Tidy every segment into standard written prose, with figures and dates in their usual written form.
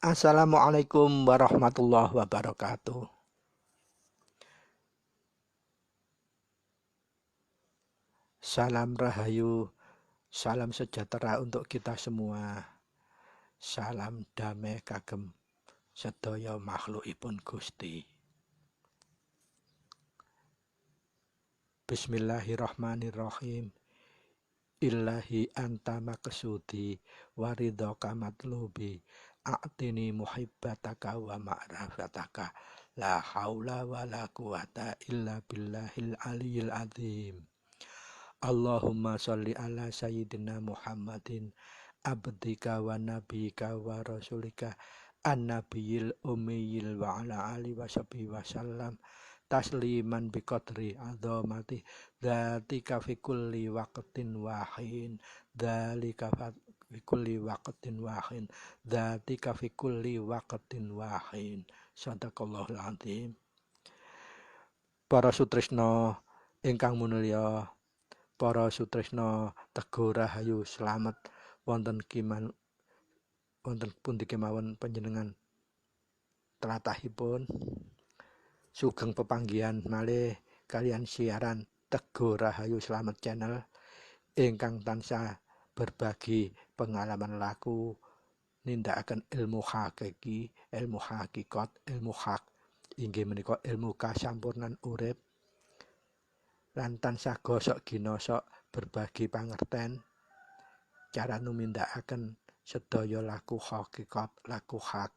Assalamualaikum warahmatullahi wabarakatuh. Salam rahayu, salam sejahtera untuk kita semua. Salam damai kagem sedaya makhlukipun Gusti. Bismillahirrahmanirrahim. Ilahi anta maksudi waridhoka matlubi a'tini muhibbataka wa ma'rafataka la haula wa la quwata illa billahil aliyil azim. Allahumma sholli ala sayyidina Muhammadin abdika wa nabiyika wa rasulika an-nabiyil ummiyil wa ala alihi wa sahbihi wa sallam tasliman biqadri azamati dzatika fi kulli waqtin wahin dzalika fi kulli waqtin wahin dzatika fi kulli waqtin wahin. Sadaqallahul azim. Para sutresna ingkang munulya, para sutresna Teguh Rahayu, selamat wonten pundi kemawon panjenengan tlatahipun. Sugeng pepanggihan malih kalian siaran Teguh Rahayu Slamet Channel ingkang tansah berbagi pengalaman laku nindakaken ilmu hakiki, ilmu hakikat, ilmu hak inggih menika ilmu kasampurnan urip lan tansah gosok ginosok berbagi pangerten cara numindakaken sedaya laku hakikat, laku hak,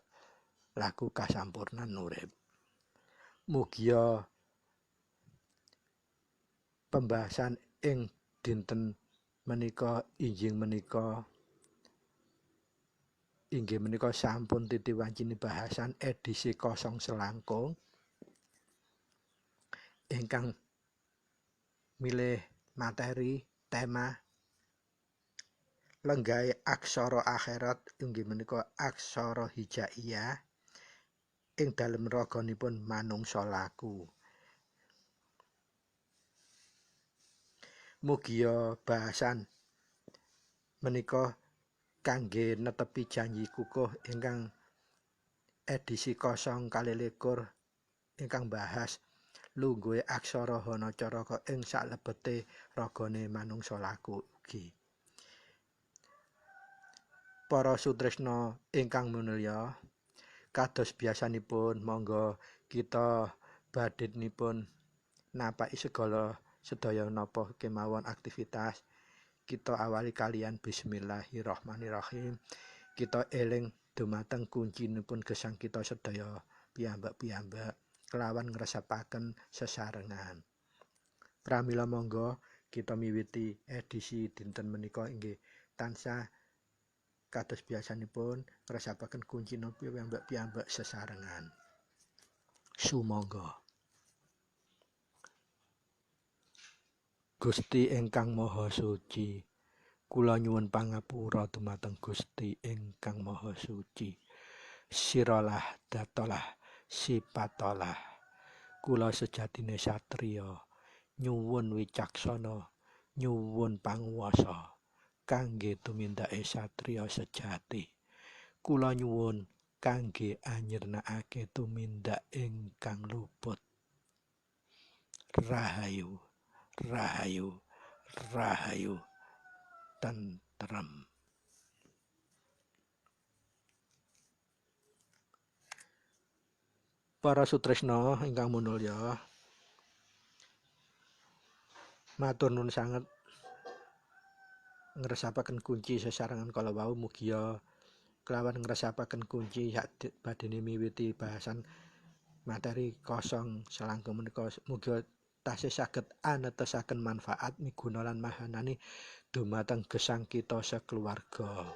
laku kasampurnan urip. Mugia pembahasan ing dinten menika inggih menika sampun titiwancini bahasan edisi kosong selangkung ingkang milih materi tema lenggahe aksara akhirat inggih menika aksara hijaiyah ing dalem raganipun manungsa laku. Mugia bahasan menika kangge netepi janji kukuh ingkang edisi 021 ingkang bahas lungguhe aksara hana caraka ing salebete ragane manungsa laku ugi. Para sutresna ingkang munulya, kados biasanipun monggo kita badhetnipun napaki segala sedaya napa kemawon aktivitas kita awali kalian bismillahirrahmanirrahim. Kita eling dumateng kuncinipun gesang kita sedaya piyambak-piyambak kelawan ngresapaken sesarengan. Pramila monggo kita miwiti edisi dinten menika inggih tansah kados biasanipun ngresapaken kuncina piyambak-piyambak sesarengan. Sumangga. Gusti ingkang Maha Suci, kula nyuwun pangapura dumateng Gusti ingkang Maha Suci. Siralah datolah sipatolah. Kula sejatine satriya, nyuwun wicaksana, nyuwun panguwasa kangge tumindake satriya sejati. Kula nyuwun kangge anyirnakake tumindak ingkang luput. Rahayu, rahayu, rahayu, tentrem. Para sutresna ingkang munulya, matur nuwun sanget ngresapaken kunci sesarengan kala wau. Mugia kelawan ngresapaken kunci badene miwiti bahasan materi kosong selangkung menika mugia tasih saged anetesaken manfaat miguna lan mahanani dumateng gesang kita sekeluarga.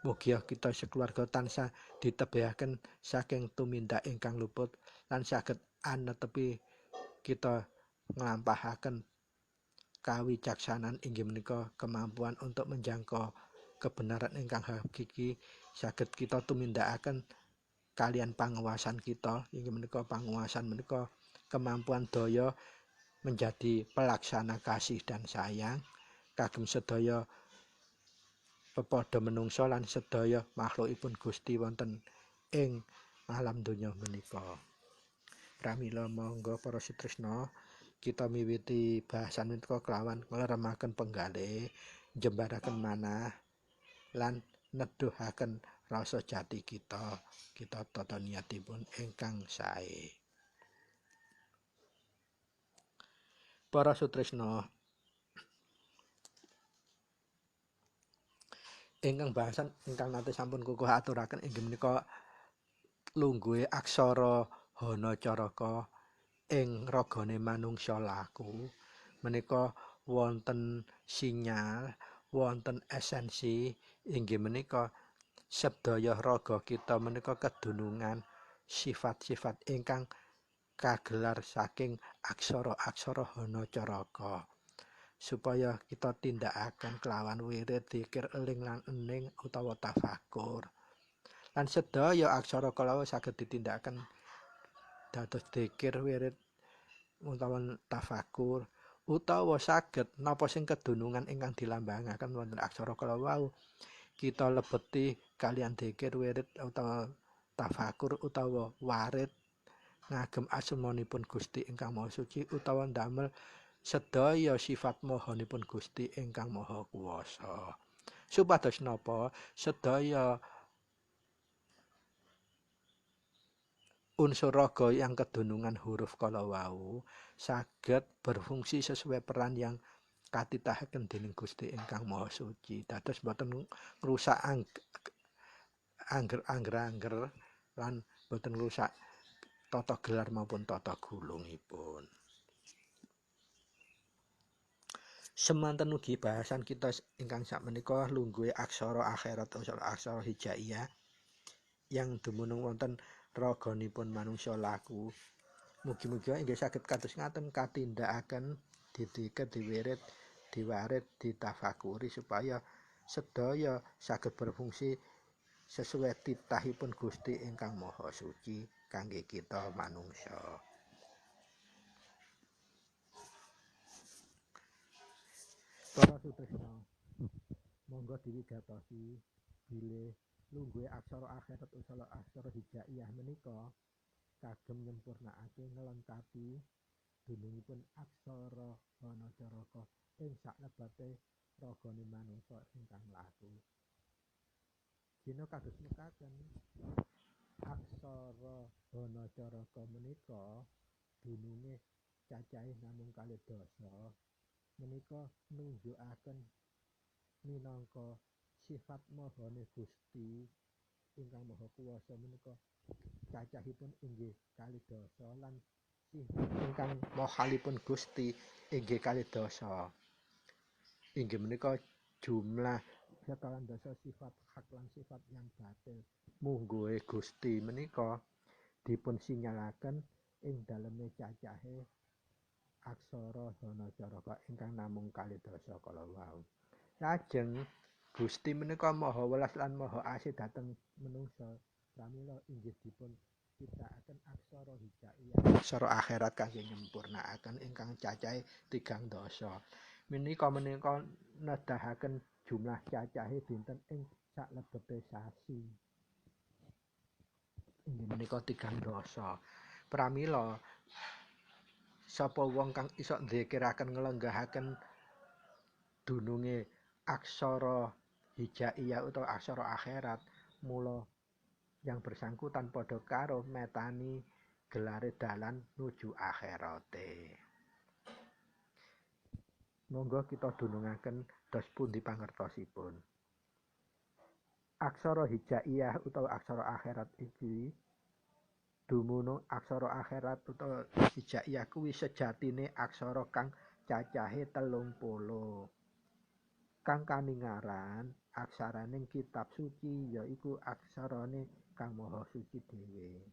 Mugia kita sekeluarga tansah ditebihaken saking tumindak ingkang luput lan saged anetepi kita nglampahaken kawicaksanan inggih menika kemampuan untuk menjangkau kebenaran ingkang hakiki saged kita tumindakaken kalian panguwasan kita inggih menika panguwasan menika kemampuan daya menjadi pelaksana kasih dan sayang kagem sedaya pepadha menungsa lan sedaya makhlukipun Gusti wonten ing alam donya menika. Pramila monggo para sutresna kita miwiti bahasan menika kelawan ngleremaken penggalih, jembaraken manah lan neduhaken rasa jati kita tata niatipun ingkang sae. Para sutresna, ingkang bahasan ingkang nate sampun kukuh aturaken inggih menika lungguhe aksara Hanacaraka ing ragane manungsa laku. Menika wonten sinyal, wonten esensi inggih menika sedaya raga kita menika kedunungan sifat-sifat ingkang kagelar saking aksara-aksara Hanacaraka. Supaya kita tindakaken kelawan wirid, dzikir, eling lan ening utawa tafakur. Lan sedaya aksara kalawau saged ditindakaken dados dzikir, wirid utawa tafakur utawa saged napa sing kedunungan ingkang dilambangaken wonten aksara kalawau kita lebeti kalian dzikir, wirid utawa tafakur utawa warid ngagem asmanipun Gusti ingkang Maha Suci utawa ndamel sedaya sifat mahanipun Gusti ingkang Maha Kuwasa. Supados napa sedaya unsur raga yang kedunungan huruf kalawau saged berfungsi sesuai peran yang katitahaken dening Gusti ingkang Maha Suci. Dados boten ngrusak angger-angger lan boten ngrusak tata gelar maupun tata gulungipun. Semanten ugi bahasan kita ingkang sakmenika lungguhe aksara akhirat aksara hijaiyah yang dumunung wonten raganipun manungsa laku. Mugi-mugi inggih saged kados ngaten katindakaken didikir, diwirid, diwarid, ditafakuri supaya sedaya saged berfungsi sesuai titahipun Gusti ingkang Maha Suci kangge kita manungsa. Para sutresna, monggo diwigatosi bilih lungguhe aksara akhirat usaha aksara hijaiyah menika kagem nyempurnakake nglengkapi dunungipun aksara Hanacaraka ing salebete ragane manungsa ingkang laku. Dina kados mekaten aksara Hanacaraka menika dununge cacahé namung 2 dasa. Menika nunjukaken minangka sifat mahane Gusti ingkang Maha Kuwasa menika cacahipun inggih 2 dasa lan sifat ingkang mahalipun Gusti inggih 2 dasa. Inggih menika jumlah 2 dasa sifat hak lan sifat yang batil mungguhe Gusti menika dipun sinyalaken ing daleme cacahe aksara Hanacaraka ingkang namung 2 dasa kalawau. Lajeng Gusti menika Maha Welas lan Maha Asih dhateng menungsa. Pramila inggih dipun ciptakaken aksara hijaiyah, aksara akhirat kangge nyempurnakaken ingkang cacahe 3 dasa. Menika nedahaken jumlah cacahe dinten ing salebete sasi. Inggih menika 3 dasa. Pramila sapa wong kang iso dzikiraken nglenggahaken dununge aksara hijaiyah utawa aksara akhirat mula yang bersangkutan padha karo metani gelare dalan nuju akhirate. Monggo kita dunungaken dos pundi pangertosipun. Aksara hijaiyah utawa aksara akhirat iki dumunung aksara akhirat utawa hijaiyah kuwi sejatine aksara kang cacahe 30. Kang kaningaran aksaraning kitab suci yaiku aksarane Kang Maha Suci dhewe.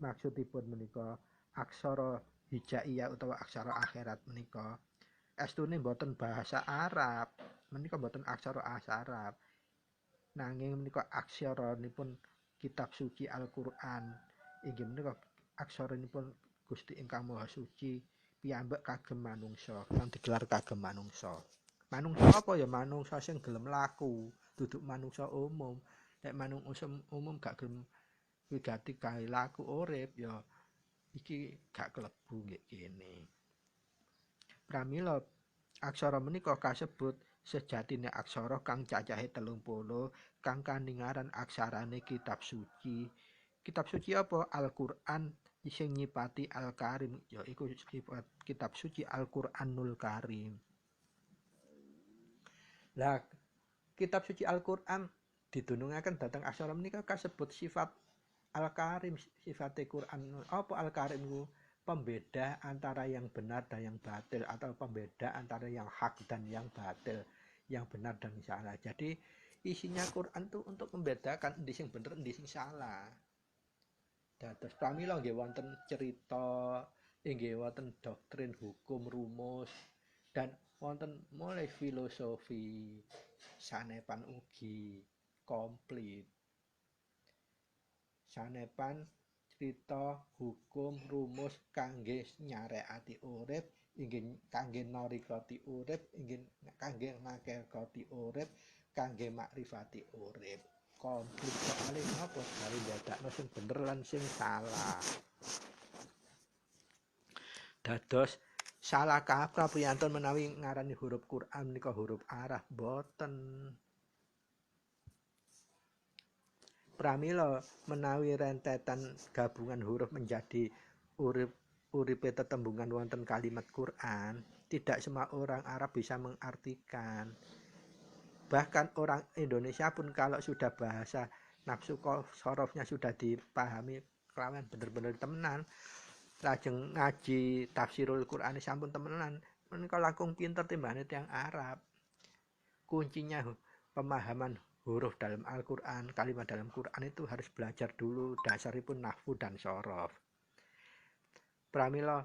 Maksudipun menika aksara hijaiyah utawa aksara akhirat menika estune boten bahasa Arab, menika boten aksara Arab. Nanging menika aksaranipun kitab suci Al-Qur'an. Inggih menika aksaranipun Gusti ingkang Maha Suci piyambak kagem manungsa, kang digelar kagem manungsa. Manungsa apa ya manungsa sing gelem laku, duduk manungsa umum. Nek manungsa umum gak gelem wigati gawe laku urip ya iki gak klebu nggih kene. Pramila aksara menika kasebut sejatine aksara kang cacahe 30 kang kaningaran aksarane kitab suci. Kitab suci apa? Al-Qur'an sing nyipati Al-Karim yaiku kitab suci Al-Qur'anul Karim. Lah kitab suci Al-Qur'an didunungaken dhateng aksara menika kasebut sifat Al-Karim, sifate Qur'an. Apa Al-Karim ku? Pembeda antara yang benar dan yang batil, atau pembeda antara yang hak dan yang batil, yang benar dan salah. Jadi isinya Quran itu untuk membedakan endi sing bener endi sing salah. Dados pramila nggih wonten cerita, nggih wonten doktrin, hukum, rumus, dan wonten mulai filosofi sanepan ugi komplit. Sanepan crita, hukum, rumus kangge nyarekati urip, inggih kangge narikati urip, inggih kangge ngakekati urip, kangge makrifati urip. Komplit soalé napa gawe ndadakno sing bener lan sing salah. Dados salah kaprah priyantun menawi ngarani huruf Quran menika huruf Arab, boten. Pramila menawi rentetan gabungan huruf menjadi uripe tetembungan wonten kalimat Quran, tidak semua orang Arab bisa mengartikan. Bahkan orang Indonesia pun kalau sudah bahasa nafsu sorofnya sudah dipahami kelawan bener-bener temenan, lajeng ngaji tafsirul Quran sampun temenan, menika langkung pinter timbangane tiyang Arab. Kuncinya pemahaman huruf dalam Al-Quran, kalimat dalam Quran itu harus belajar dulu dasaripun nahwu dan sorof. Pramila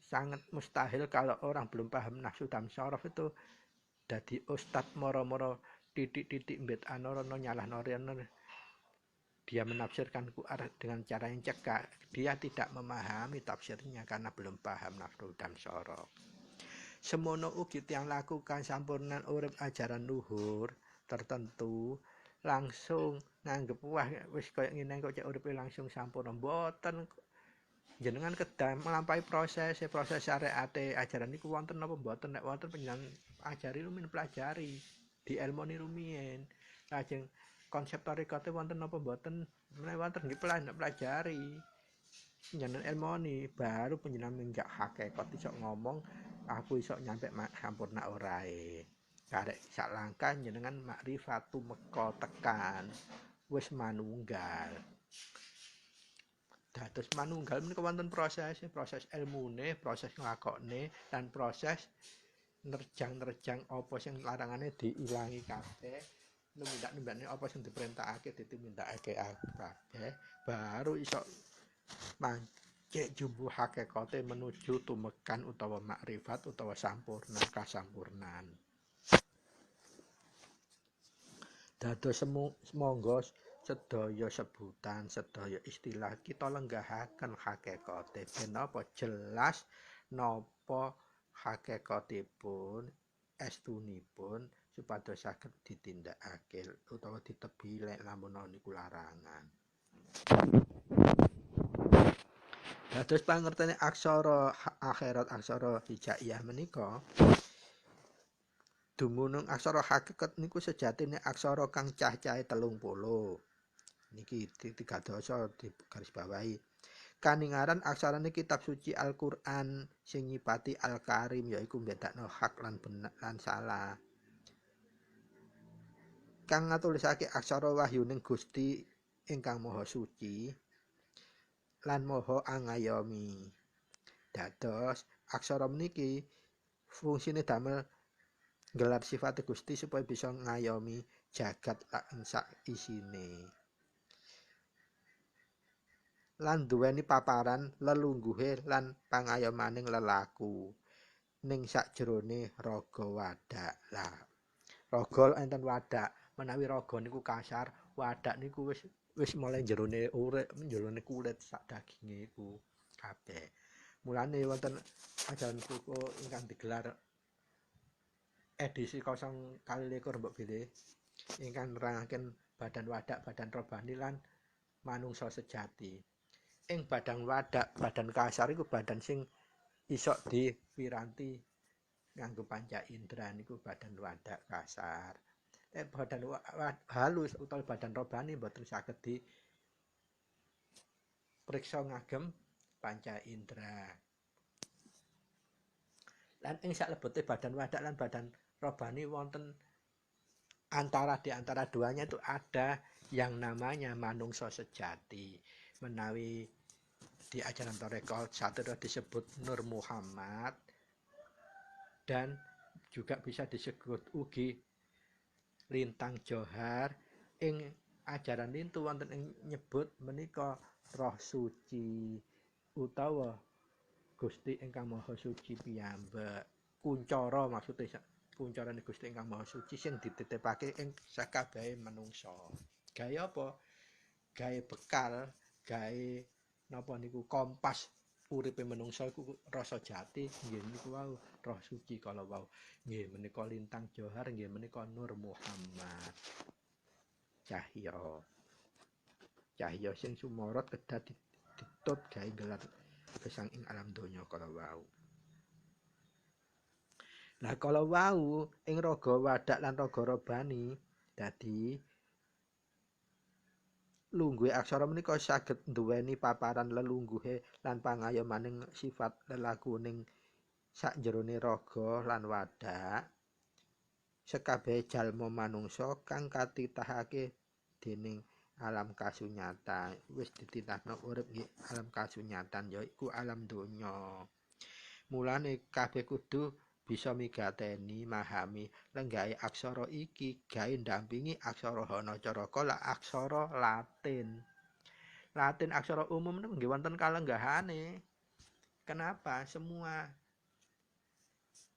sangat mustahil kalau orang belum paham nahwu dan sorof itu dadi ustadz moro-moro titik-titik mbet anorono nyalah noriano. Dia menafsirkan Quran dengan cara yang cekak. Dia tidak memahami tafsirnya karena belum paham nahwu dan sorof. Semono ugi tiyang lakukan sampurnan urip ajaran luhur tertentu langsung nganggep wah wis kaya ngene kok cek uripe langsung sampurna, mboten. Jenengan kedah melampaui proses syariate ajaran niku wonten napa mboten. Nek wonten panjenengan ajari rumiyin pelajari di ilmoni rumiyin. Lajeng konsep tarekat wonten napa mboten, menawi wonten nggih pelajari jenengan ilmoni baru panjenengan minggak hakikat iso ngomong aku iso nyampe sampurna orae. Karek sak langkah jenengan makrifatu meka tekan wis manunggal. Dados manunggal menika wonten proses ilmune, proses nglakokne, lan proses nerjang apa sing larangane diilangi kabeh, numindak-numbane apa sing diperintahake ditumindakake kabeh, baru iso mangke jumbuh hakikate menuju tumekan utawa makrifat utawa sampurna kasampurnan. Dados semonggo sedaya sebutan, sedaya istilah kita lenggahaken hakikate ben apa jelas napa hakikatipun estunipun supados saged ditindakake utawa ditebi lek lamun niku larangan. Dados pangertene aksara akhirat aksara hijaiyah menika dumunung aksara hakikat niku sejatine aksara kang cah-cahe 30. Niki tigadosa di garis bawahi. Kaningaran aksarane kitab suci Al-Qur'an sing nyipati Al-Karim yaiku mbedakno hak lan bener lan salah. Kang ngatulisake aksara wahyuning Gusti ingkang Maha Suci lan Maha Angayomi. Dados aksara meniki fungsine damel gelar sifat Gusti supaya bisa ngayomi jagat lan sak isine. Lan duweni paparan lelungguhe lan pangayomaning lelaku ning sakjerone raga wadak. Lah, raga enten wadak, menawi raga niku kasar, wadak niku wis mulai jerone urip, jerone kulit sak daginge iku kabeh. Mulane wonten ajaran buku ingkang digelar edisi 0 kali likur mbok bilih ingkang nerangaken badan wadak, badan robani lan manungsa sejati. Ing badan wadak, badan kasar iku badan sing iso dipiranti nganggo panca indra niku badan wadak kasar. Badan halus utawa badan robani mboten saged dipriksa ngagem panca indra. Lan ing salebete badan wadak lan badan robani wonten di antara duanya itu ada yang namanya manungsa sejati. Menawi di ajaran Torekot satira disebut Nur Muhammad dan juga bisa disebut ugi Lintang Johar. Ing ajaran lintu wonten ing nyebut menika roh suci utawa Gusti ingkang Maha Suci piyambak. Kuncara maksudnya kuncarane Gusti ingkang Maha Suci sing dititipake ing sakabehing manungsa. Gawe apa? Gawe bekal, gawe napa niku kompas uripe manungsa iku rasa jati, nggih niku wau roh suci kala wau. Nggih menika Lintang Johar, nggih menika Nur Muhammad. Cahya sing sumorot kedah ditut gawe gelar gesang ing alam donya kala wau. Nah kala wau ing raga wadak lan raga robani dadi lungguhe aksara menika saged nduweni paparan lelungguhe lan pangayomaning sifat lelakuning sakjerone raga lan wadak sekabeh jalma manungsa kang katitahake dening alam kasunyatan. Wis dititahno urip nggih alam kasunyatan yaiku alam donya. Mulane kabeh kudu bisa migateni mahami lenggahe aksara iki gawe ndampingi aksara hanacaraka lan aksara Latin. Latin aksara umum niku nggih wonten kalenggahane. Kenapa? Semua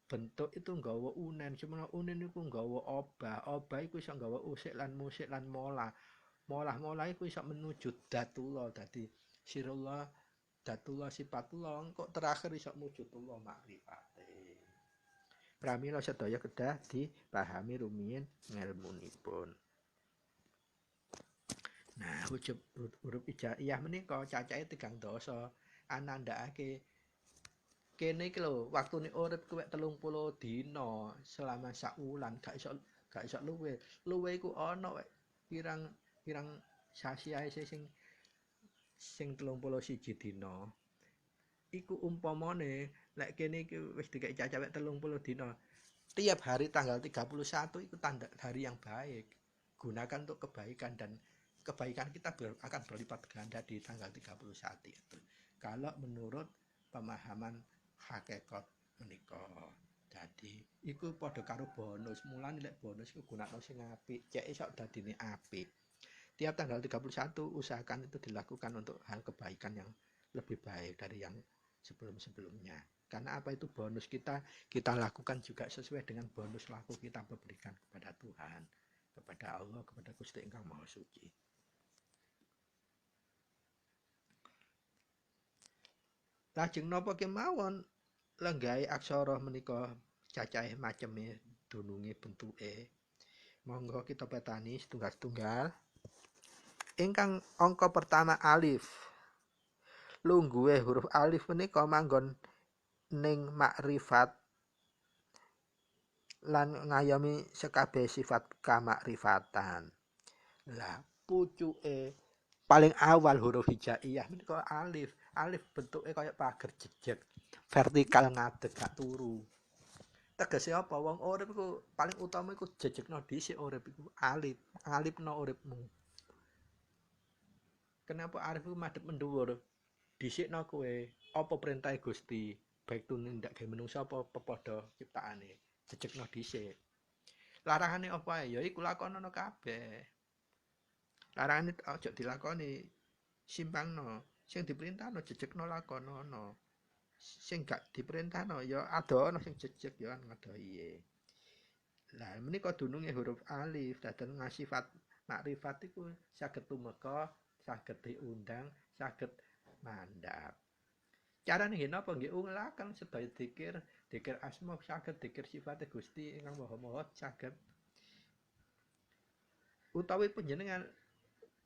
bentuk itu nggawa unen, cuma unen iku nggawa obah. Obah iku iso nggawa usik lan musik lan molah. Molah-molah iku iso menuju datullah. Dadi sirullah, datullah, sifatullah kok terakhir iso mujudullah makrifate. Pramila sedaya kedah dipahami rumiyin ngelmunipun. Nah, huruf hijaiyah menika cacahe 3 dasa. Anandhakake kene iki lho, waktune urip kuwi 30 dina selama sak wulan, gak iso luwih. Luwih iku ana pirang sasi ae sing 31 dina. Iku umpamane lek kene iki wis dikek cacahe 30 dina. Tiap hari tanggal 31 itu tanda hari yang baik. Gunakan untuk kebaikan dan kebaikan kita akan berlipat ganda di tanggal 31 itu. Kalau menurut pemahaman hakikat menika. Jadi iku padha karo bonus. Mulane lek bonus iku gunakno sing apik, cek iso dadine apik. Tiap tanggal 31 usahakan itu dilakukan untuk hal kebaikan yang lebih baik dari yang sebelum-sebelumnya. Karena apa itu bonus kita lakukan juga sesuai dengan bonus laku kita berikan kepada Tuhan, kepada Allah, kepada Gusti Ingkang Maha Suci. Lajeng napa kemawon lenggahe aksara menika cacahe maceme dununge bentuke. Monggo kita petani setunggal-setunggal. Ingkang angka pertama alif. Lungguhe huruf alif menika manggon ning makrifat lan ngayomi sekabeh sifat kamakrifatan. Lah pucuke paling awal huruf hijaiyah menika alif. Alif bentuke kaya pager jejeg, vertikal ngadeg gak turu. Tegese apa? Wong urip iku paling utama iku jejegno dhisik urip iku alif. Alifno uripmu. Kenapa alif iku madhep mendhuwur? Dhisikno kowe apa perintahe Gusti, baik tumindak gawe menungsa apa pepadha ciptaane. Jejegno dhisik. Larangane apa ae? Ya iku lakonono kabeh. Larangane aja dilakoni, simpangno. Sing diperintahno jejegno lakonono. Sing gak diperintahno ya adono sing jejeg ya ngadohi. Lah menika dununge huruf alif dados ngasifat makrifat iku saged tumeka, saged diundang, saged mandhap. Carane nggih napa nggih ungelaken sedaya dzikir asma saged dzikir sifate Gusti ingkang Maha saged utawi panjenengan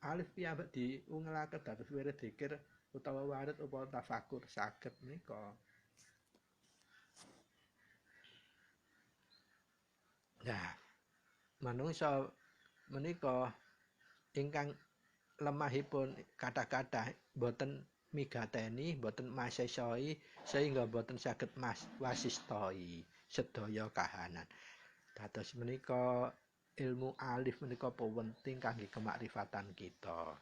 alif piyambak diungelaken dados wirid dzikir utawa warid utawa tafakur saged menika. Nah, manungsa menika ingkang lemahipun kathah-kathah boten migateni, boten masesoi sehingga boten saged wasistoi sedaya kahanan. Dados menika ilmu alif menika penting kangge kemakrifatan kita.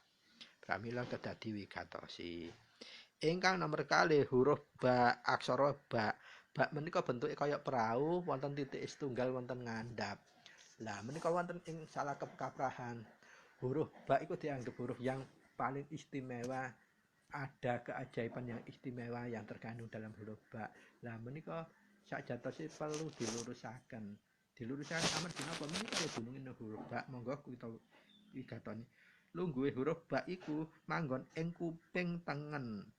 Pramila kedadi wigatosi. Ingkang nomor kalih huruf ba, aksara ba. Ba menika bentuke kaya perahu, wonten titik setunggal wonten ngandhap. Lah menika wonten ing salah kaprahan. Huruf ba itu dianggap huruf yang paling istimewa, ada keajaiban yang istimewa yang terkandung dalam huruf ba. Lah menika sakjatosipun perlu dilurusaken. Dilurusaken amargi napa menika dununging huruf ba monggo kita wigatoni. Lungguhe huruf ba iku manggon ing kuping tengen.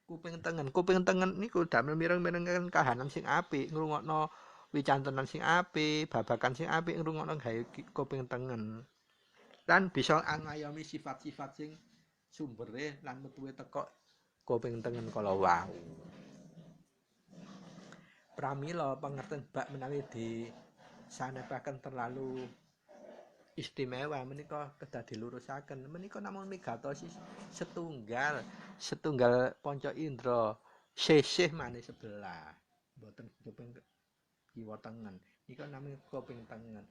Kuping tengen niku damel mireng-mirengaken kahanan sing apik, ngrungokno wicantenan sing apik, babakan sing apik ngrungokno gawe kuping tengen. Lan bisa ngayomi sifat-sifat sing sumbere lan metuwe teko kuping tengen kala wau. Pramila pangerten bak menawi disanepaken terlalu istimewa menika kedah dilurusaken. Menika namung migatosi setunggal panca indra sisih maneh sebelah. Mboten kuping kiwa tengen. Nika namung kuping tengen.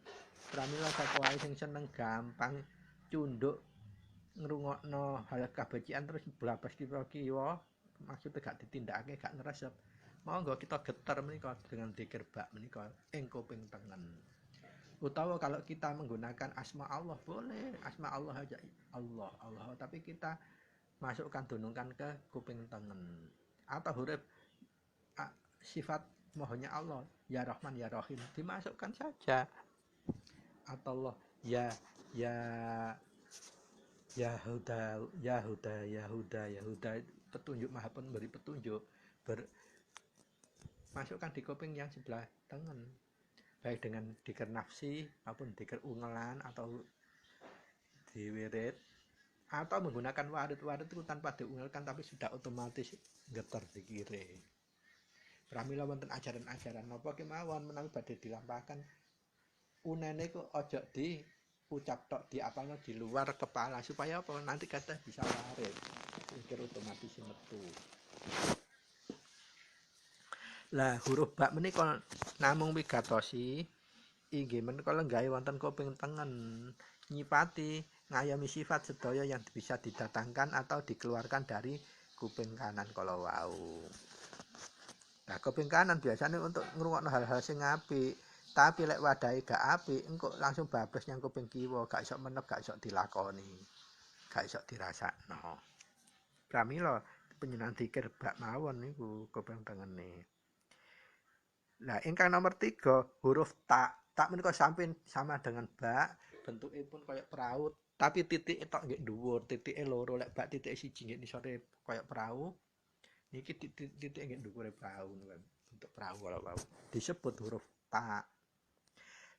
Pramila sakowae sing seneng gampang cunduk ngrungokno hal kabecikan terus blabas kiwa-kiwa maksudnya gak ditindakake gak nresep. Monggo kita geter menika dengan dzikir bak menika ing kuping tengen. Utawa kalau kita menggunakan asma Allah boleh, asma Allah aja Allah, tapi kita masukkan dunungkan ke kuping tengen. Atau huruf sifat mohonnya Allah, ya Rahman ya Rahim dimasukkan saja. Atau Allah ya Huda petunjuk maha pemberi petunjuk masukkan di kuping yang sebelah tengen. Baik dengan dikir nafsi maupun dikir ungelan atau diwirid atau menggunakan warid itu tanpa diungelkan tapi sudah otomatis getar dikire. Pramila wonten ajaran-ajaran napa kemawon menawi badhe dilampahaken unene ku aja di ucap tok diapalno di luar kepala supaya apa nanti kata bisa warid pikir otomatis metu. Lah huruf ba menika namung wigatosi inggih menika lenggahe wonten kuping tengen nyipati ngayomi sifat sedaya yang bisa didatangkan atau dikeluarkan dari kuping kanan kala wau. Nah kuping kanan biasanya untuk ngrungokno hal-hal sing apik, tapi lek wadahe gak apik engko langsung bablas nyang kuping kiwa, gak iso menep, gak iso dilakoni, gak iso dirasakno. Pramila penjenengan dzikir bak mawon niku kuping tengene. Nah, ingkang nomor 3 huruf ta. Ta menika sampun sama dengan ba, bentukipun kaya perahu, tapi titik tok nggih dhuwur, titike loro. Lek bak titike siji nggih nisore kaya perahu. Niki titike nggih dhuwure perahu bentuk perahu kala wau. Disebut huruf ta.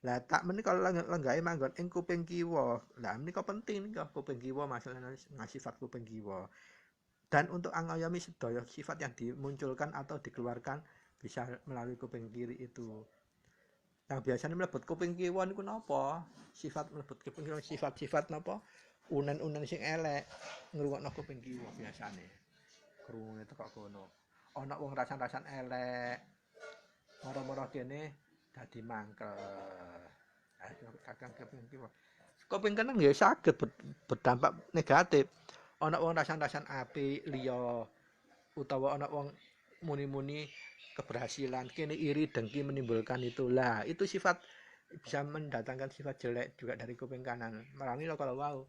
Lah tak menika lenggahe manggon ing kuping kiwa. Lah menika penting nika kuping kiwa masalah sifat kuping kiwa. Dan untuk ngayomi sedaya sifat yang dimunculkan atau dikeluarkan bisa melalui kuping kiri itu. Yang biasanya mlebet kuping kiwa niku napa? Sifat mlebet kuping kiwa sifat-sifat napa? Unen-unen sing elek ngrungokno kuping kiwa biasane. Krungune teko kono. Ana wong rasan-rasan elek. Mara-mara kene dadi mangkel. Kakang kuping kiwa. Kuping kanan ya saged berdampak negatif. Ana wong rasan-rasan apik liya utawa ana wong muni-muni keberhasilan kene iri dengki menimbulkan itulah itu sifat bisa mendatangkan sifat jelek juga dari kuping kanan. Pramila kalau wau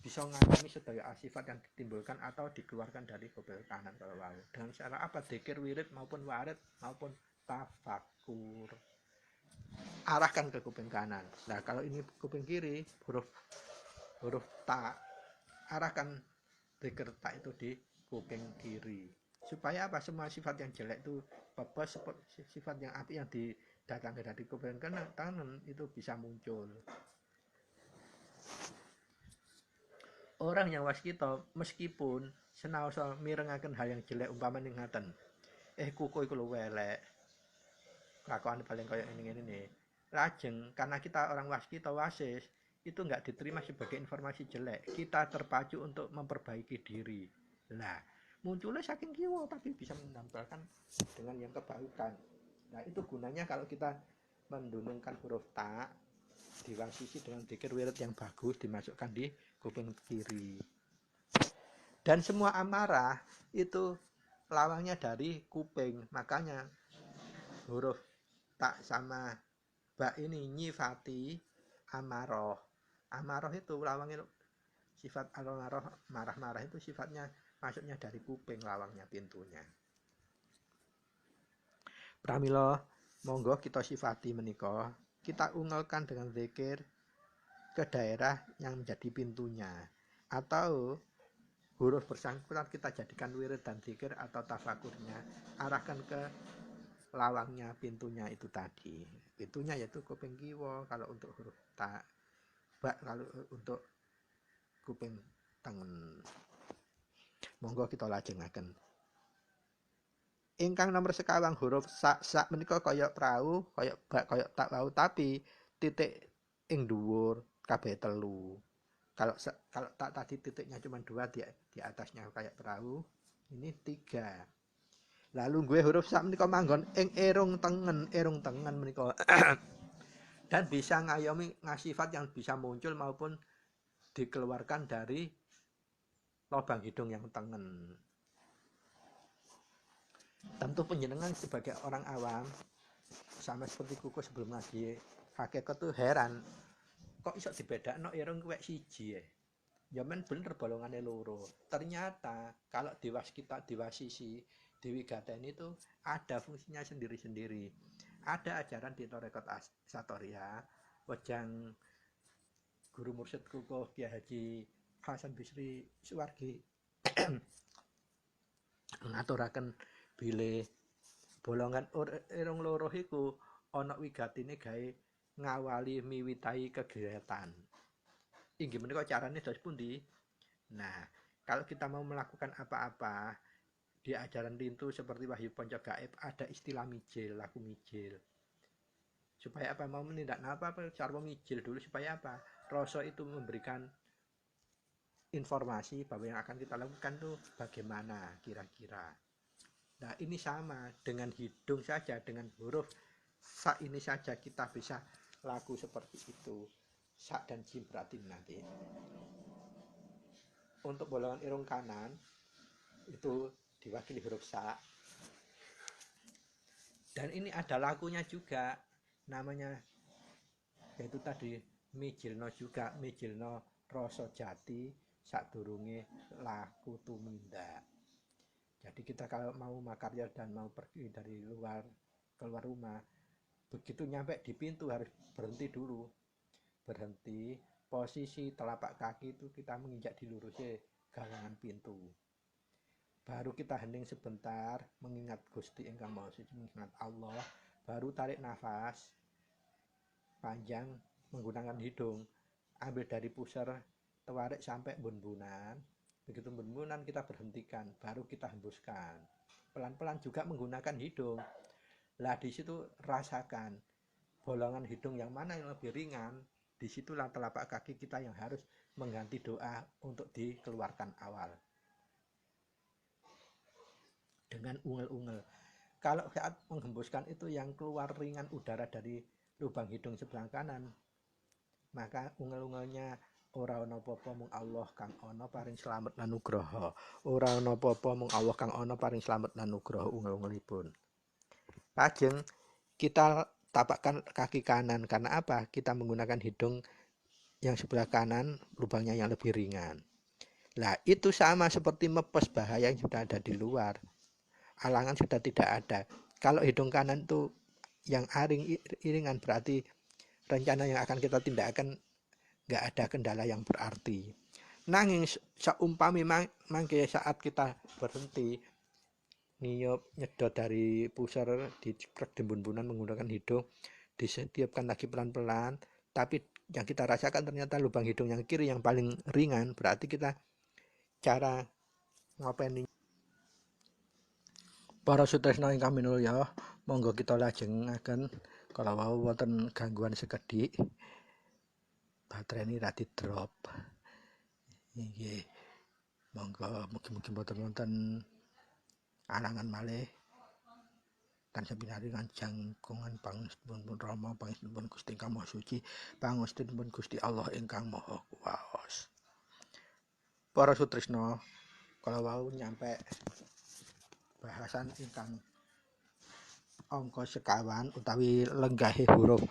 bisa ngakoni sedaya sifat yang ditimbulkan atau dikeluarkan dari kuping kanan kalau wau dengan cara apa dzikir wirid maupun warid maupun tafakur arahkan ke kuping kanan. Nah kalau ini kuping kiri huruf ta arahkan dzikir ta itu di kuping kiri. Supaya apa semua sifat yang jelek itu sifat yang apik yang didatangkan dari kuping kanan itu bisa muncul. orang yang waskita meskipun senaosa mirengaken hal yang jelek umpamane ngaten. Kuku iku lho elek. Kelakuan paling kayak ini nih. Lajeng karena kita orang waskita wasis itu nggak diterima sebagai informasi jelek. Kita terpacu untuk memperbaiki diri. Nah, munculnya saking kiwa tapi bisa menampilkan dengan yang kebaikan. Nah, itu gunanya kalau kita mendunungkan huruf ta diwasisi dengan dzikir wirid yang bagus dimasukkan di kuping kiri. Dan semua amarah itu lawangnya dari kuping. Makanya huruf tak sama ba ini nyifati amaroh. Amaroh itu lawangnya sifat amaroh, marah-marah itu sifatnya masuknya dari kuping, lawangnya pintunya. Pramila monggo kita sifati menika, kita ungelkan dengan zikir ke daerah yang menjadi pintunya, atau huruf bersangkutan kita jadikan wirid dan zikir atau tafakurnya arahkan ke lawangnya pintunya itu tadi. Pintunya yaitu kuping kiwa kalau untuk huruf ta, bak kalau untuk kuping tengen. Monggo kita lajengaken. Ingkang nomor sekawang huruf sak menika kaya prau, kaya bak, kaya tak wau, tapi titik ing dhuwur kabeh telu. Kalau tak tadi titiknya cuma 2 di atasnya kayak perahu, ini 3. Lalu gue huruf sak menika manggon ing erung tengen menika. Dan bisa ngayomi ngasifat yang bisa muncul maupun dikeluarkan dari lubang hidung yang tengen. Tentu penjenengan sebagai orang awam sama seperti kuku sebelum ngaji hakikat tuh heran kok iso dibedakno irung kuwek siji ya. Ya men bener bolongane loro. Ternyata kalau diwasisi diwigateni itu ada fungsinya sendiri-sendiri. Ada ajaran di Torekot Satoria, wejang guru mursyid kuku Kiai Haji Hasan Bisri Suwargi ngaturaken bilih bolongan irung loro iku ana wigatine gawe ngawali miwitahi kegiatan. Inggih menika carane dos pundi? Nah, kalau kita mau melakukan apa-apa di ajaran Rintu seperti Wahyu Ponco Gaib ada istilah mijil, laku mijil. Supaya apa? Mau menindak apa cara mijil dulu supaya apa? Rasa itu memberikan informasi bahwa yang akan kita lakukan tuh bagaimana kira-kira. Nah, ini sama dengan hidung saja, dengan huruf sa ini saja kita bisa laku seperti itu. Sa dan jim berarti nanti. Untuk bolongan irung kanan itu diwakili huruf sa. Dan ini ada lakunya juga, namanya yaitu tadi mijilno juga, mijilno rasa jati sadurunge laku tumindak. Jadi kita kalau mau makarya dan mau pergi dari keluar rumah, begitu nyampe di pintu harus berhenti dulu. Berhenti, posisi telapak kaki itu kita menginjak di lurusnya gawangan pintu. Baru kita hening sebentar, mengingat Gusti ingkang Maha Suci, mengingat Allah, baru tarik nafas panjang menggunakan hidung. Ambil dari pusar tarik sampai bun-bunan. Begitu bun-bunan kita berhentikan, baru kita hembuskan. Pelan-pelan juga menggunakan hidung. Lah di situ rasakan bolongan hidung yang mana yang lebih ringan. Disitulah telapak kaki kita yang harus mengganti doa untuk dikeluarkan awal. Dengan ungel-ungel. Kalau saat menghembuskan itu yang keluar ringan udara dari lubang hidung sebelah kanan, maka ungel-ungelnya ora ana apa-apa mung Allah kang ana paring slamet lan nugraha. Ora ana apa-apa mung Allah kang ana paring slamet lan nugraha ungel-ungelipun. Lajeng kita tapakkan kaki kanan karena apa? Kita menggunakan hidung yang sebelah kanan lubangnya yang lebih ringan. Lah itu sama seperti mepes bahaya yang sudah ada di luar. Alangan sudah tidak ada. Kalau hidung kanan itu yang iringan berarti rencana yang akan kita tindakan nggak ada kendala yang berarti. Nanging seumpami mangke saat kita berhenti niup nyedot dari pusar dicekrek dembun-bunan menggunakan hidung, disetiupkan lagi pelan-pelan, tapi yang kita rasakan ternyata lubang hidung yang kiri yang paling ringan, berarti kita cara ngopeni. Para sutresna ingkang minulya, monggo kita lajengaken kala wau wonten gangguan sekedhik baterai ini radi drop. Nggih. Monggo mugi-mugi boten wonten alangan malih. Tansah pinaringan jangkungan pangestunipun Rama, pangestunipun Gusti ingkang Maha Suci, pangestunipun Gusti Allah ingkang Maha Kuwaos. Para sutresna, kala wau nyampe bahasan ingkang angka sekawan utawi lenggahe huruf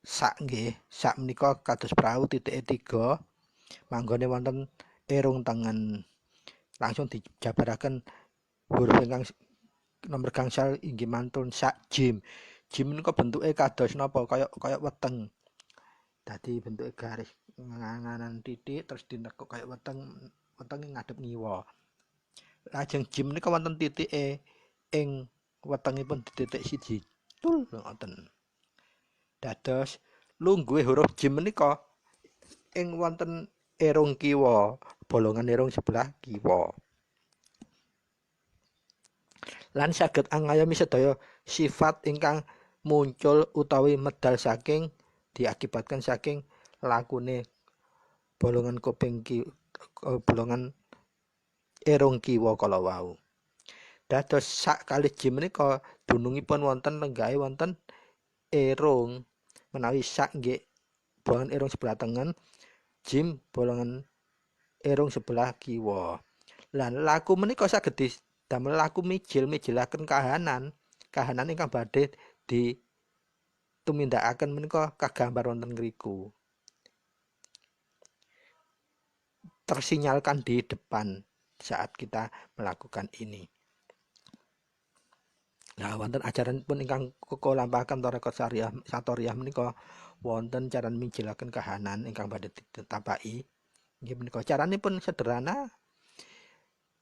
sak nggih. Sak menika kados prau titike 3, manggone wonten irung tengen. Langsung dijabaraken huruf ingkang nomor gangsal inggih mantun sak jim. Jim menika bentuke kados napa? Kaya weteng. Dadi bentuke garis nganganan titik terus dinekuk kaya weteng, wetenge ngadep ngiwa. Lajeng jim menika wonten titike ing wetengipun titik siji. Tul ngoten. Dados lungguhe huruf jim menika ing wonten irung kiwa, bolongan irung sebelah kiwa. Lan saged angayomi sedaya sifat ingkang muncul utawi medal saking diakibatkan saking lakune bolongan bolongan irung kiwa kala wau. Dados sak kalih jim menika dunungipun wonten lenggahe wonten irung, menawi sak nggih bolongan irung sebelah tengen, jim bolongan irung sebelah kiwa. Lan laku menika saged damel laku mijilaken kahanan ingkang badhe ditumindakaken menika kagambar wonten ngriku. Tersinyalkan di depan saat kita melakukan ini. Nah, wonten ajaran pun ingkang kekolampahaken tarekat Satoriyah menika wonten cara mijilaken kahanan ingkang badhe ditapaki. Nggih menika caranipun sederhana.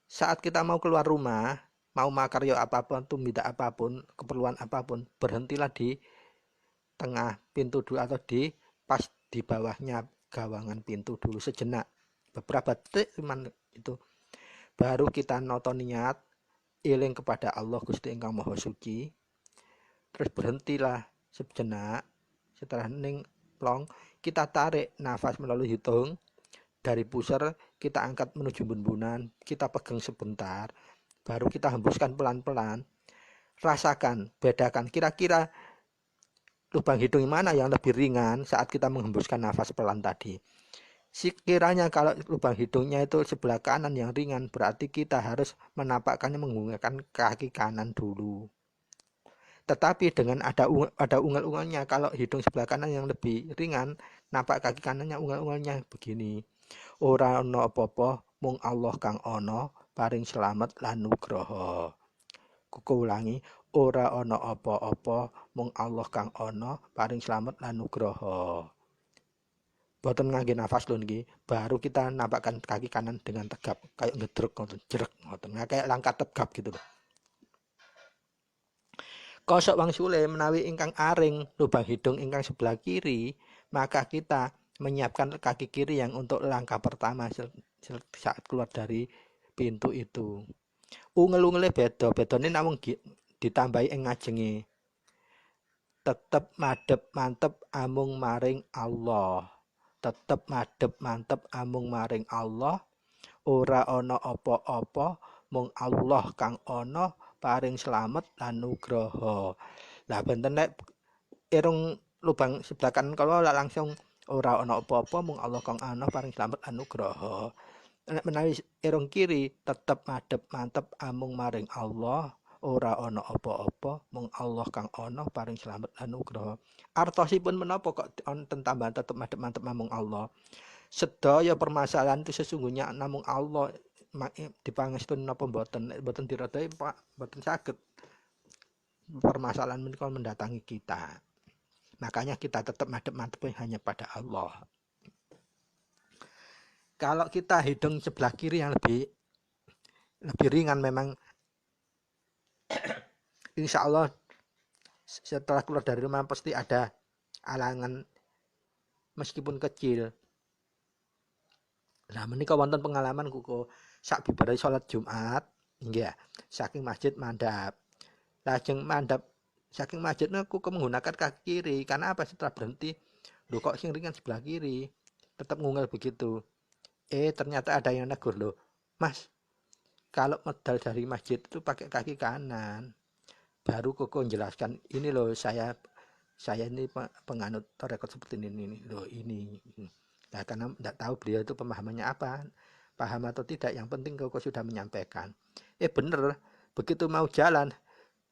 Saat kita mau keluar rumah, mau makarya apapun, tumindak apapun, keperluan apapun, berhentilah di tengah pintu dulu atau di pas di bawahnya gawangan pintu dulu sejenak. Beberapa detik cuman itu. Baru kita noto niat eling kepada Allah Gusti ingkang Maha Suci. Terus berhentilah sejenak. Setelah ning plong, kita tarik nafas melalui hidung. Dari pusar kita angkat menuju bumbunan, kita pegang sebentar, baru kita hembuskan pelan-pelan. Rasakan, bedakan kira-kira lubang hidung mana yang lebih ringan saat kita menghembuskan nafas pelan tadi. Sekiranya kalau lubang hidungnya itu sebelah kanan yang ringan, berarti kita harus menapakkannya menggunakan kaki kanan dulu. Tetapi dengan ada ungal-ungalnya, kalau hidung sebelah kanan yang lebih ringan, napak kaki kanannya ungal-ungalnya begini. Ora ana apa-apa mung Allah kang ana paring slamet lan nugraha. Kuku ulangi, ora ana apa-apa mung Allah kang ana paring slamet lan nugraha. Boten ngangge nafas lho niki, baru kita nampakkan kaki kanan dengan tegap, kayak ngedruk ngoten, jerek ngoten, kayak langkah tegap gitu loh. Kosok wangsule menawi ingkang aring lubang hidung ingkang sebelah kiri, maka kita menyiapkan kaki kiri yang untuk langkah pertama saat keluar dari pintu itu. Ungel-ungele beda, bedane namung ditambahi ing ngajenge. Tetep madhep mantep amung maring Allah. Tetep madhep mantep amung maring Allah. Ora ana apa-apa mung Allah kang ana paring slamet lan nugraha. Lah benten nek irung lubang sebelah kanan kalau langsung ora ana apa-apa mung Allah kang ana paring slamet anugraha. Nek menawi irung kiri tetep madhep mantep amung maring Allah, ora ana apa-apa mung Allah kang ana paring slamet anugraha. Artosipun menapa kok wonten tambahan tetep madhep mantep amung Allah? Sedaya permasalahan itu sesungguhnya namung Allah dipangestun napa mboten, mboten diredai Pak, mboten saged. Permasalahan menika mendatangi kita. Makanya kita tetap madhep-madhep hanya pada Allah. Kalau kita hidung sebelah kiri yang lebih ringan memang insya Allah setelah keluar dari rumah pasti ada alangan meskipun kecil. Nah menika wonten pengalaman kuko sak bibare salat Jumat nggih saking masjid mandhap. Lajeng mandhap saking masjidnya kuko menggunakan kaki kiri karena apa setelah berhenti lho kok sing ringan sebelah kiri tetap ngungel begitu. Ternyata ada yang negur loh. Mas, kalau medal dari masjid itu pakai kaki kanan. Baru kuko menjelaskan ini loh saya ini penganut tarekat seperti ini loh ini. Nah, karena tidak tahu beliau itu pemahamannya apa, paham atau tidak, yang penting kau sudah menyampaikan. Bener, begitu mau jalan,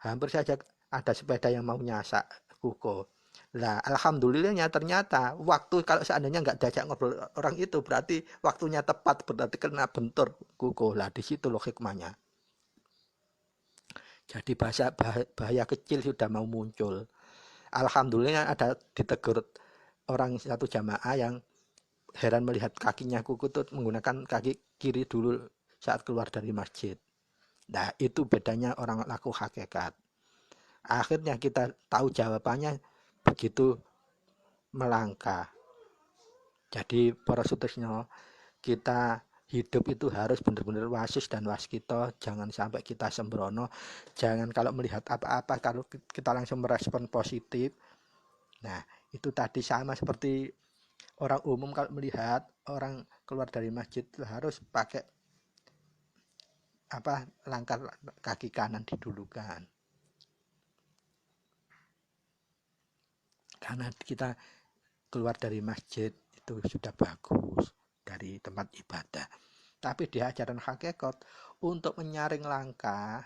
hampir saja ada sepeda yang mau nyasak kuko. Nah, alhamdulillahnya ternyata waktu kalau seandainya nggak diajak ngobrol orang itu berarti waktunya tepat, berarti kena bentur kuko. Lah di situ loh hikmahnya. Jadi bahaya kecil sudah mau muncul. Alhamdulillah ada ditegur orang satu jamaah yang heran melihat kakinya kuku tuh menggunakan kaki kiri dulu saat keluar dari masjid. Nah itu bedanya orang laku hakikat. Akhirnya kita tahu jawabannya begitu melangkah. Jadi para sutresno, kita hidup itu harus benar-benar wasis dan waskita. Jangan sampai kita sembrono. Jangan kalau melihat apa-apa kalau kita langsung merespon positif. Nah itu tadi sama seperti orang umum kalau melihat orang keluar dari masjid harus pakai langkah kaki kanan didulukan. Karena kita keluar dari masjid itu sudah bagus dari tempat ibadah. Tapi di ajaran hakikat untuk menyaring langkah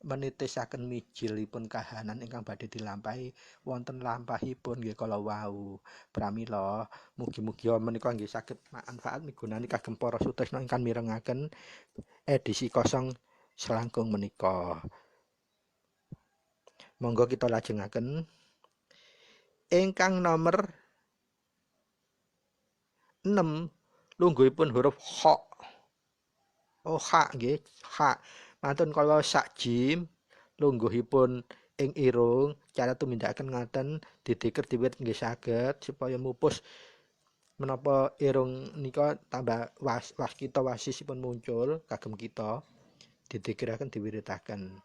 menitisaken mijilipun kahanan ingkang badhe dilampahi wonten lampahipun nggih kala wau. Pramila mugi-mugi menika nggih saged manfaat migunani kagem para sutresna ingkang mirengaken edisi kosong selangkung menika. Monggo kita lajengaken ingkang nomor 6 lungguhipun huruf kha. Kha nggih, kha. Mantun kala sak jim lungguhipun ing irung cara tumindakaken ngaten didikir diwit nggih saged supaya mupus menapa irung nika tambah waskita wasisipun muncul kagem kita didikiraken diwiritaken.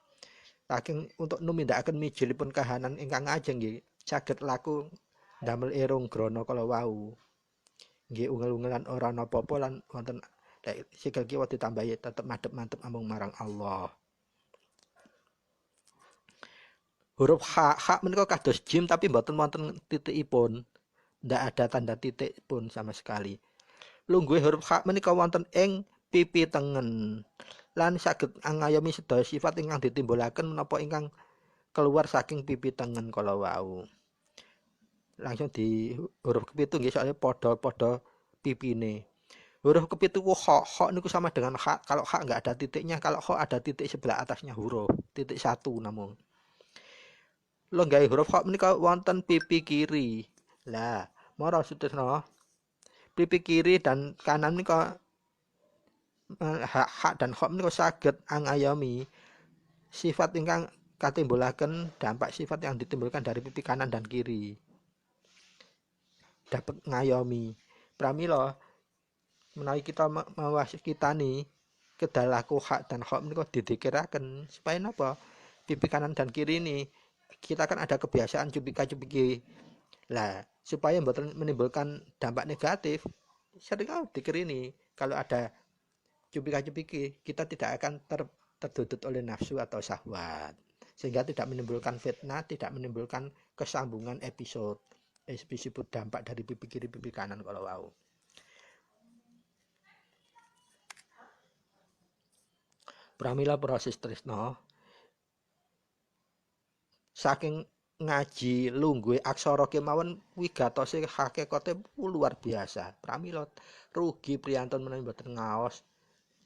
Saking untuk numindakaken mijilipun kahanan ingkang ajeng nggih saged laku damel irung grana kala wau. Nggih ungel-ungelan ora napa-apa lan wonten sikil kiwa ditambahi tetep madhep-madhep amung marang Allah. Huruf H menika kados jim tapi mboten wonten titikipun. Ndak ada tanda titik pun sama sekali. Lungguhe huruf H menika wonten ing pipi tengen. Lan saged ngayomi sedaya sifat ingkang ditimbulaken menapa ingkang keluar saking pipi tengen kala wau. Langsung di huruf kepitu nggih soalnya padha-padha pipine. Huruf kepitu kha niku sama dengan kha. Kalau kha enggak ada titiknya, kalau kha ada titik sebelah atasnya huruf, titik 1 namun. Lenggahe huruf kha menika wonten pipi kiri. Lah, mara sutresna. Pipi kiri dan kanan menika hak dan kha menika saged angayomi sifat ingkang katimbulaken dampak sifat yang ditimbulkan dari pipi kanan dan kiri. Dapat ngayomi. Pramila menawi kita mawasitani kedalaku hak dan hak menika didikiraken supaya napa pipi kanan dan kiri ini kita kan ada kebiasaan cupika-cupiki lah supaya menimbulkan dampak negatif sering dikir ini kalau ada cupika-cupiki kita tidak akan terdudut oleh nafsu atau syahwat sehingga tidak menimbulkan fitnah, tidak menimbulkan kesambungan episode dampak dari pipi kiri pipi kanan kalau wow. Pramila proses tresno saking ngaji lungguhe aksara kemawon wigatose hakikate luar biasa. Pramila rugi priyantun menawi mboten ngaos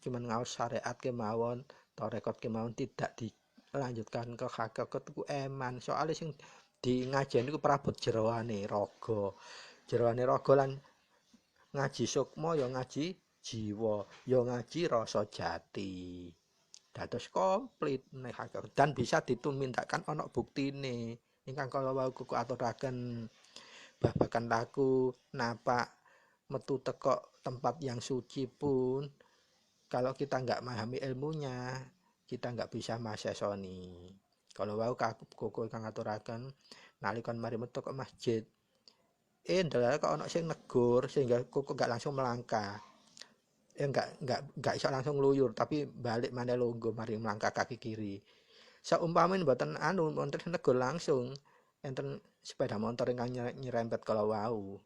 cuman ngaos syariat kemawon tarekat kemawon tidak dilanjutkan ke hakikat ku eman soalnya sing di ngajian iku prabot jeroane raga lan ngaji sukma ya ngaji jiwa ya ngaji rasa jati. Dados komplit dan bisa ditumindakkan ana buktine ingkang kala wau kuku aturaken babakan laku napak metu teko tempat yang suci pun kalau kita nggak memahami ilmunya kita nggak bisa masesoni. Kalau wau koko kang aturaken nalikon mari metu ke masjid ndelok kok ana sing negur sehingga koko nggak langsung melangkah. Enggak iso langsung luyur tapi balik maneh lungguh mari melangkah kaki kiri. Saumpamane mboten anu wonten negur langsung enten sepeda motor ingkang nyerempet kalau wau.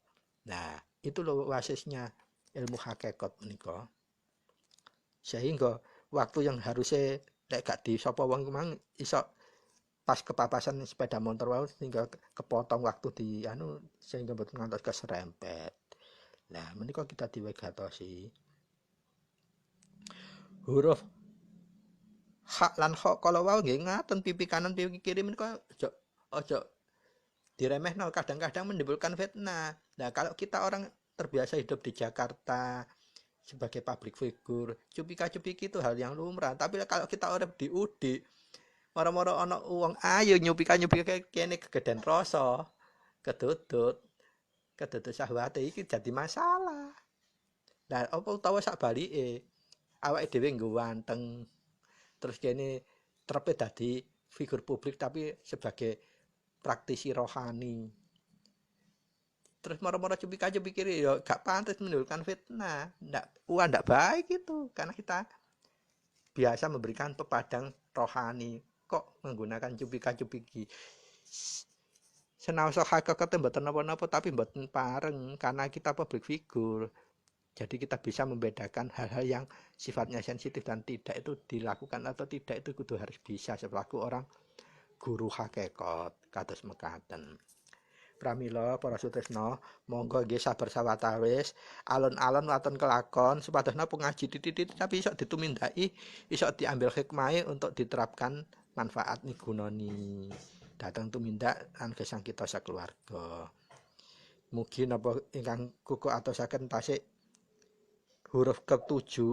Nah, itu loh wasisnya ilmu hakikat menika. Sehingga waktu yang harusnya lek gak di sapa wong mang iso pas kepapasan sepeda motor wau sehingga kepotong waktu di anu sehingga mboten ngantos keserempet. Nah, menika kita diwegatosi huruf hak lan kha kalau wau nggih ngaten pipi kanan pipi kiri menika aja diremehno kadang-kadang menimbulkan fitnah. Nah, kalau kita orang terbiasa hidup di Jakarta sebagai public figure, cupika-cupiki itu hal yang lumrah. Tapi kalau kita orang di UD, moro-moro ana wong ayo nyupika-nyupika kene kegeden rasa, kedudut syahwate iki jadi masalah. Nah, apa utawa sakbalike, awake dhewe nggo wanteng terus kene trepe dadi figur publik tapi sebagai praktisi rohani. Terus moro-moro cupika-cupiki ya gak pantas menimbulkan fitnah. Ndak baik itu karena kita biasa memberikan pepadang rohani kok menggunakan cupika-cupiki. Senaosa hakikate mboten napa-napa tapi mboten pareng karena kita public figure. Jadi kita bisa membedakan hal-hal yang sifatnya sensitif dan tidak itu dilakukan atau tidak itu kudu harus bisa selaku orang guru hakikat kados mekaten. Pramila para sutresna, monggo nggih sabar sawatawis, alon-alon waton kelakon supados napa ngaji titik-titik tapi iso ditumindaki, iso diambil hikmahe untuk diterapkan manfaat migunani datang tumindak lan gesang kita sakeluarga. Mugi napa ingkang kuku atosaken tasik huruf ke-7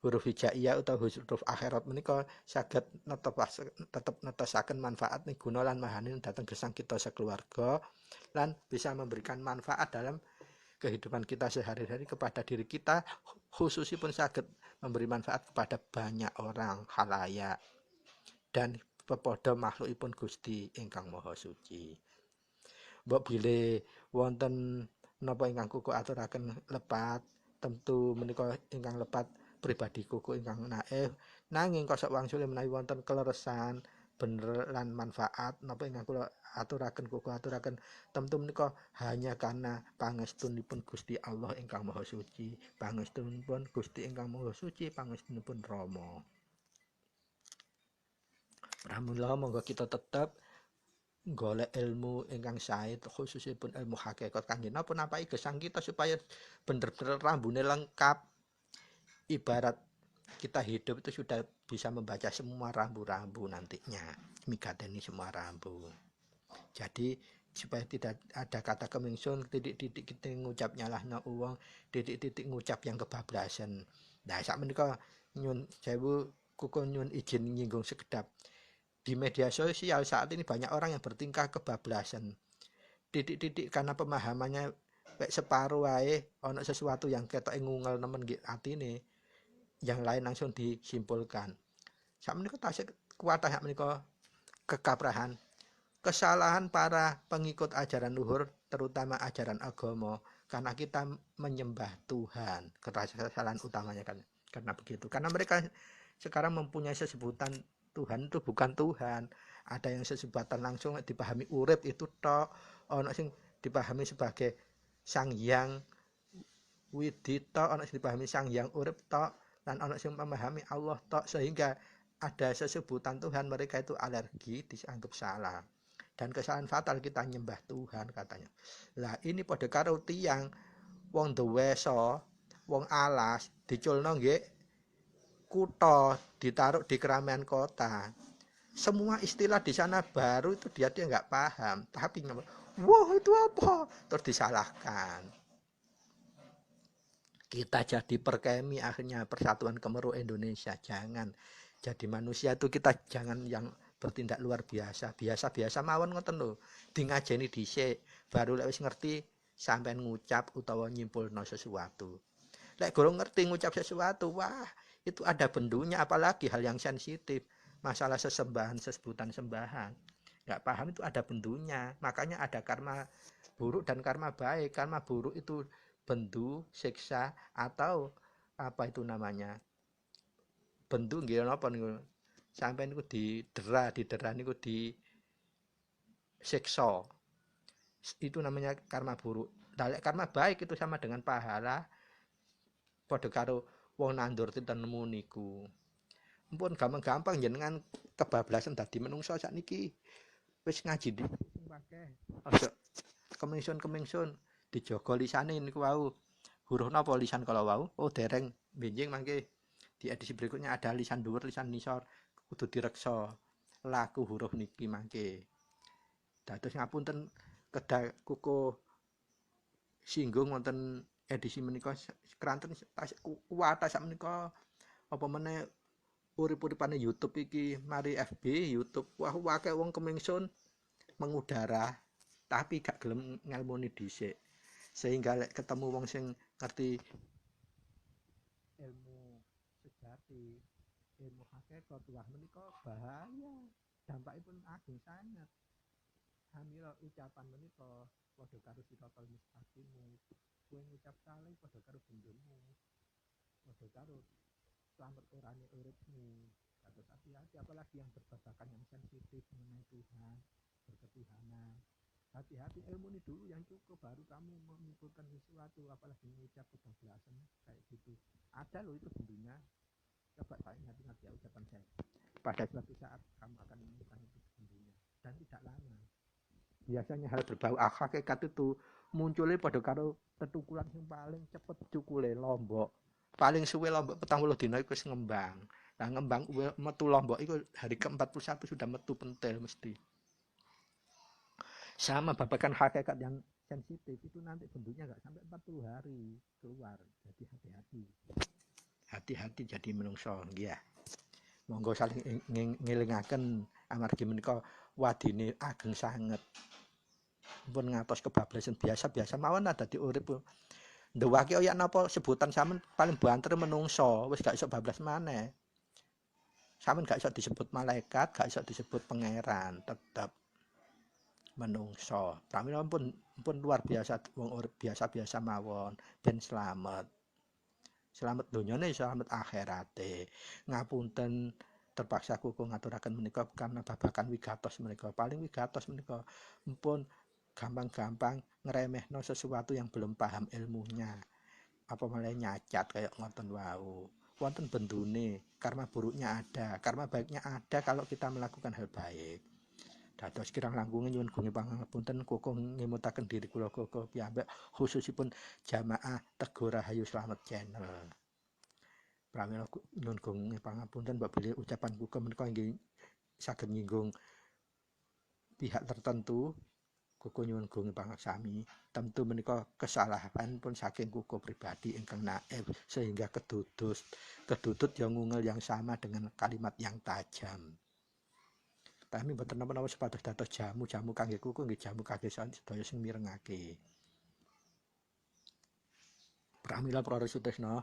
huruf hijaiyah utawa huruf akhirat menika saged tetep netesaken manfaat miguna lan mahanin datang gesang kita sekeluarga lan bisa memberikan manfaat dalam kehidupan kita sehari-hari kepada diri kita khususipun saged memberi manfaat kepada banyak orang khalayak dan pepodo makhlukipun Gusti ingkang Maha Suci. Mbok bilih wonten napa ingkang kuku aturaken lepat tentu menika ingkang lepat pribadi kuku ingkang naif nanging kosok wangsule menawi wonten keleresan bener lan manfaat napa ingkang kula aturaken kuku aturaken tentu menika hanya karena pangestunipun Gusti Allah ingkang Maha Suci, pangestunipun Gusti ingkang Maha Suci, pangestunipun Rama. Pramila monggo kita tetep golek ilmu ingkang sae khususipun ilmu hakikat kangge napa-napaki gesang kita supaya bener-bener rambune lengkap. Ibarat kita hidup itu sudah bisa membaca semua rambu-rambu nantinya, migateni semua rambu. Jadi supaya tidak ada kata kemingsun, titik-titik kita ngucap nyalahna uang, titik-titik ngucap yang kebablasan. Nah, sak menika nyun sewu kuku nyun izin nyinggung sekedap. Di media sosial saat ini banyak orang yang bertingkah kebablasan. Titik-titik karena pemahamannya separuh wae ana sesuatu yang ketok ngungel nemen atine. Yang lain langsung disimpulkan. Sak menika tasik kuatah sak menika kekaprahan. Kesalahan para pengikut ajaran luhur terutama ajaran agama karena kita menyembah Tuhan. Kesalahan utamanya kan karena begitu. Karena mereka sekarang mempunyai sesebutan Tuhan itu bukan Tuhan. Ada yang sesebutan langsung dipahami urip itu tok, ana sing dipahami sebagai Sang Hyang Widita, ana sing dipahami Sang Hyang urip tok. Dan anak yang memahami Allah tok sehingga ada sesebutan Tuhan mereka itu alergi dianggap salah dan kesalahan fatal kita nyembah Tuhan katanya. Lah ini pada karo tiyang wong deweso wong alas diculno nggih kutha ditaruh di keramaian kota. Semua istilah di sana baru itu dia nggak paham tapi wah itu apa terus disalahkan. Kita jadi perkemi akhirnya Persatuan Kemeru Indonesia. Jangan jadi manusia itu kita jangan yang bertindak luar biasa. Biasa-biasa mawon ngoten lho. Di ngajeni dhisik, baru lek wis ngerti sampean ngucap utawa nyimpulno sesuatu. Lek gorong ngerti ngucap sesuatu, wah, itu ada bendunya, apalagi hal yang sensitif. Masalah sesembahan, sesebutan sembahan. Nggak paham itu ada bendunya. Makanya ada karma buruk dan karma baik. Karma buruk itu bendu, siksa, atau apa itu namanya? Bendu nggih napa niku? Sampai niku didera niku disiksa. Itu namanya karma buruk. Nah, karma baik itu sama dengan pahala padha karo wong nandur tintenmu niku. Ampun gampang-gampang jenengan kebablasan dadi menungso sakniki. Wis ngaji di akeh. Aja kemingsun dijaga lisane niku wau. Huruf napa lisan kalau wau? Oh, dereng benjing mangke. Di edisi berikutnya ada lisan dhuwur, lisan nisor, kudu direksa. Laku huruf niki mangke. Dados ngapunten kedah kukuh singgung wonten edisi menika kranten kuwata sak menika apa meneh urip-uripane YouTube iki mari FB YouTube wah akeh wong kemingsun mengudara tapi gak gelem ngelmuni dhisik sehingga lek ketemu wong sing ngerti ilmu sejati ilmu hakikat wah menika bahaya dampakipun ageng sanget hamil ucapan menika padha karo siratal mustaqim kowe ngucap saleh padha karo bendomu padha karo selamat orane uripmu harus hati-hati apalagi yang berbabakan yang sensitif mengenai Tuhan berketuhanan hati-hati ilmu ini dulu yang cukup baru kamu menyimpulkan sesuatu apalagi mengucap kebablasan kayak gitu ada loh itu bendunya coba saya ingat-ingat ya ucapan saya pada suatu saat kamu akan menemukan itu bendunya dan tidak lama biasanya hal berbau hakikat itu munculnya pada karo tetukulan yang paling cepet cukule lombok paling suwe lombok 40 dina iku wis ngembang. Nah ngembang metu lombok iku hari ke-41 sudah metu pentil mesti. Sama babakan hakikat yang sensitif itu nanti bentuknya enggak sampai 40 hari keluar. Jadi hati-hati. Hati-hati jadi menungso nggih ya. Monggo saling ngelingaken amargi menika wadine ageng sanget. Pun ngatos kebablasan biasa-biasa mawon dadi urip ndewake ya napa sebutan sampean paling banter menungso wis gak iso bablas maneh sampean gak iso disebut malaikat gak iso disebut pangeran tetep menungso pramila pun luar biasa wong urip biasa-biasa mawon ben selamat donyane selamat akhirate ngapunten terpaksa kuku ngaturaken menika karena babakan wigatos menika paling wigatos menika pun gampang-gampang ngeremehno sesuatu yang belum paham ilmunya apa malah nyacat kayak ngoten wau wonten bendune karma buruknya ada karma baiknya ada kalau kita melakukan hal baik dados kirang langkungnya nyuwun gunge pangapunten kuku ngemutaken diri kula kuku piyambak khususipun jamaah Teguh Rahayu Slamet channel pramila nyuwun gunge pangapunten mbok bilih ucapan kuku menika nggih saged nyinggung pihak tertentu kuku nyuwun gunge pangaksami tentu menika kesalahan pun saking kuku pribadi ingkang naif sehingga kedudut yang ngungel yang sama dengan kalimat yang tajam kami mboten napa-napa sepados dados jamu kangge kuku nggih jamu kangge sedaya sing mirengake pramila para sutresna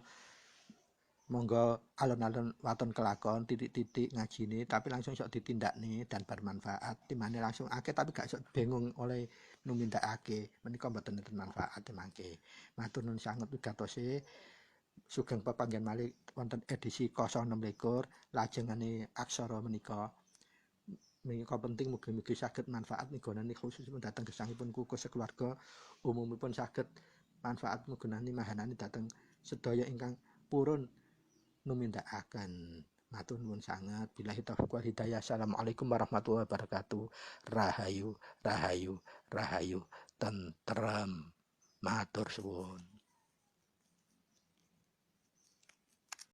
monggo alon-alon waton kelakon titik-titik ngajine tapi langsung sok ditindakne dan bermanfaat timane langsung akeh tapi gak sok bingung oleh numindakake menika mboten nenten manfaat mangke matur nuwun sanget wigatose sugeng pepanggen malih wonten edisi 026 lajengane aksara menika penting mugi-mugi saged manfaat migunani khususipun dhateng gesangipun kuku sekeluarga umumipun saged manfaat migunani mahanani dhateng sedaya ingkang purun numindakaken matur nuwun sanget billahi taufiq wal hidayah assalamualaikum warahmatullahi wabarakatuh rahayu tentrem matur suwun